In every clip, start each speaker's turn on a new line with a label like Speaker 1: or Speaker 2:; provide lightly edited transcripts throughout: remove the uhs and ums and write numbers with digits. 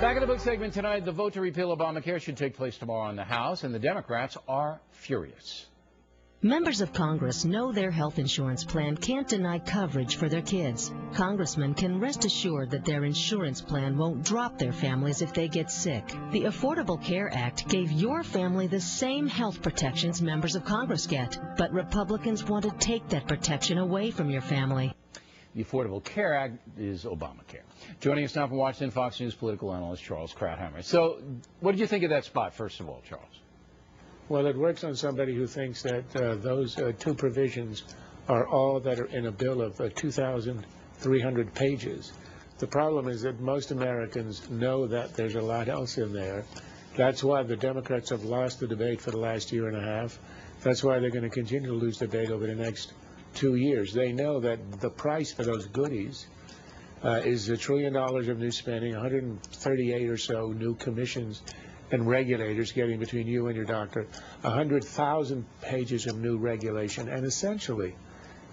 Speaker 1: Back in the book segment tonight, the vote to repeal Obamacare should take place tomorrow in the House, and the Democrats are furious.
Speaker 2: Members of Congress know their health insurance plan can't deny coverage for their kids. Congressmen can rest assured that their insurance plan won't drop their families if they get sick. The Affordable Care Act gave your family the same health protections members of Congress get, but Republicans want to take that protection away from your family.
Speaker 1: The Affordable Care Act is Obamacare. Joining us now from Washington, Fox News political analyst Charles Krauthammer. So what did you think of that spot, first of all, Charles?
Speaker 3: Well, it works on somebody who thinks that those two provisions are all that are in a bill of 2,300 pages. The problem is that most Americans know that there's a lot else in there. That's why the Democrats have lost the debate for the last year and a half. That's why they're going to continue to lose debate over the next 2 years. They know that the price for those goodies is $1 trillion of new spending, 138 or so new commissions and regulators getting between you and your doctor, 100,000 pages of new regulation, and essentially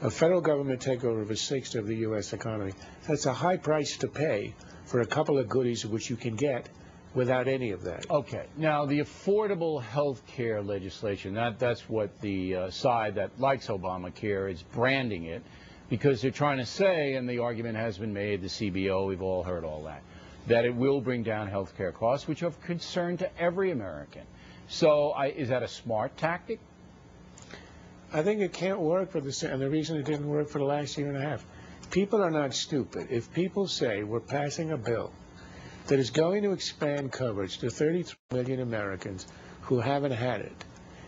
Speaker 3: a federal government takeover of a sixth of the U.S. economy. That's a high price to pay for a couple of goodies which you can get without any of that.
Speaker 1: Okay. Now, the affordable health care legislation, that's what the side that likes Obamacare is branding it, because they're trying to say, and the argument has been made, the CBO, we've all heard all that it will bring down health care costs, which are of concern to every American. So is that a smart tactic?
Speaker 3: I think it can't work for and the reason it didn't work for the last year and a half. People are not stupid. If people say we're passing a bill that is going to expand coverage to 33 million Americans who haven't had it,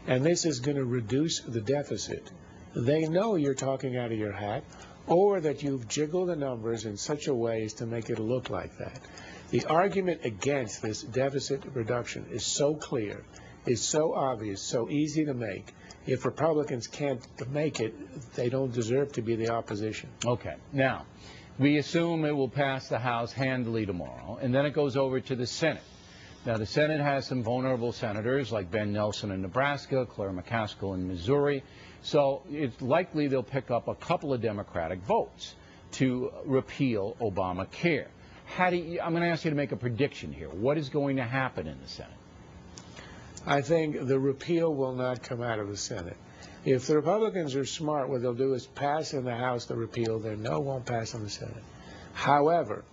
Speaker 3: and this is going to reduce the deficit, they know you're talking out of your hat, or that you've jiggled the numbers in such a way as to make it look like that. The argument against this deficit reduction is so clear, is so obvious, so easy to make. If Republicans can't make it, they don't deserve to be the opposition.
Speaker 1: Okay. Now, we assume it will pass the House handily tomorrow, and then it goes over to the Senate. Now, the Senate has some vulnerable senators like Ben Nelson in Nebraska, Claire McCaskill in Missouri. So it's likely they'll pick up a couple of Democratic votes to repeal Obamacare. I'm going to ask you to make a prediction here. What is going to happen in the Senate?
Speaker 3: I think the repeal will not come out of the Senate. If the Republicans are smart, what they'll do is pass in the House the repeal. They know it won't pass in the Senate. However,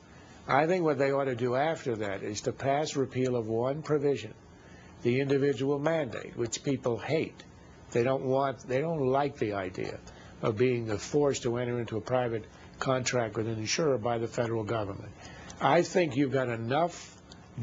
Speaker 3: I think what they ought to do after that is to pass repeal of one provision, the individual mandate, which people hate. They don't like the idea of being forced to enter into a private contract with an insurer by the federal government. I think you've got enough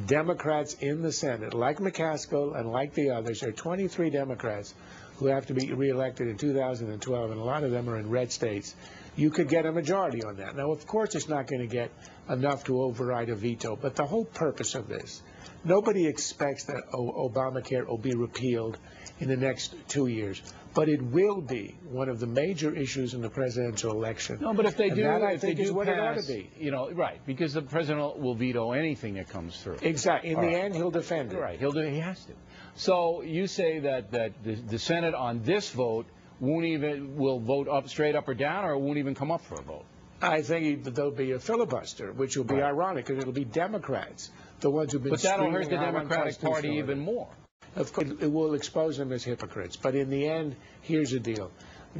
Speaker 3: Democrats in the Senate, like McCaskill and like the others. There are 23 Democrats who have to be reelected in 2012, and a lot of them are in red states. You could get a majority on that. Now, of course, it's not going to get enough to override a veto, but the whole purpose of this, nobody expects that Obamacare will be repealed in the next 2 years. But it will be one of the major issues in the presidential election.
Speaker 1: No, but if they do,
Speaker 3: that, I think, is what
Speaker 1: pass,
Speaker 3: it ought to be.
Speaker 1: You know, right, because the president will veto anything that comes through.
Speaker 3: Exactly. In the end, he'll defend it.
Speaker 1: Right. He has to. So you say that the Senate on this vote will vote straight up or down, or won't even come up for a vote?
Speaker 3: I think there'll be a filibuster, which will be ironic, because it'll be Democrats, the ones who've been.
Speaker 1: But that'll hurt the Democratic Party even more.
Speaker 3: Of course, it will expose them as hypocrites. But in the end, here's the deal.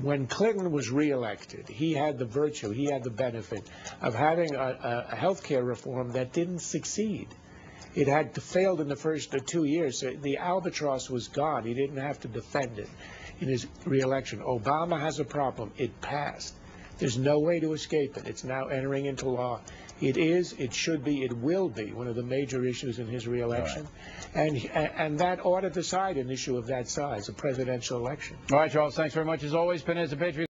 Speaker 3: When Clinton was reelected, he had the virtue, he had the benefit of having a health care reform that didn't succeed. It had failed in the first 2 years. The albatross was gone. He didn't have to defend it in his reelection. Obama has a problem. It passed. There's no way to escape it. It's now entering into law. It is, it should be, it will be one of the major issues in his reelection. Right. And that ought to decide an issue of that size, a presidential election.
Speaker 1: All right, Charles, thanks very much as always. Penn as a Patriot.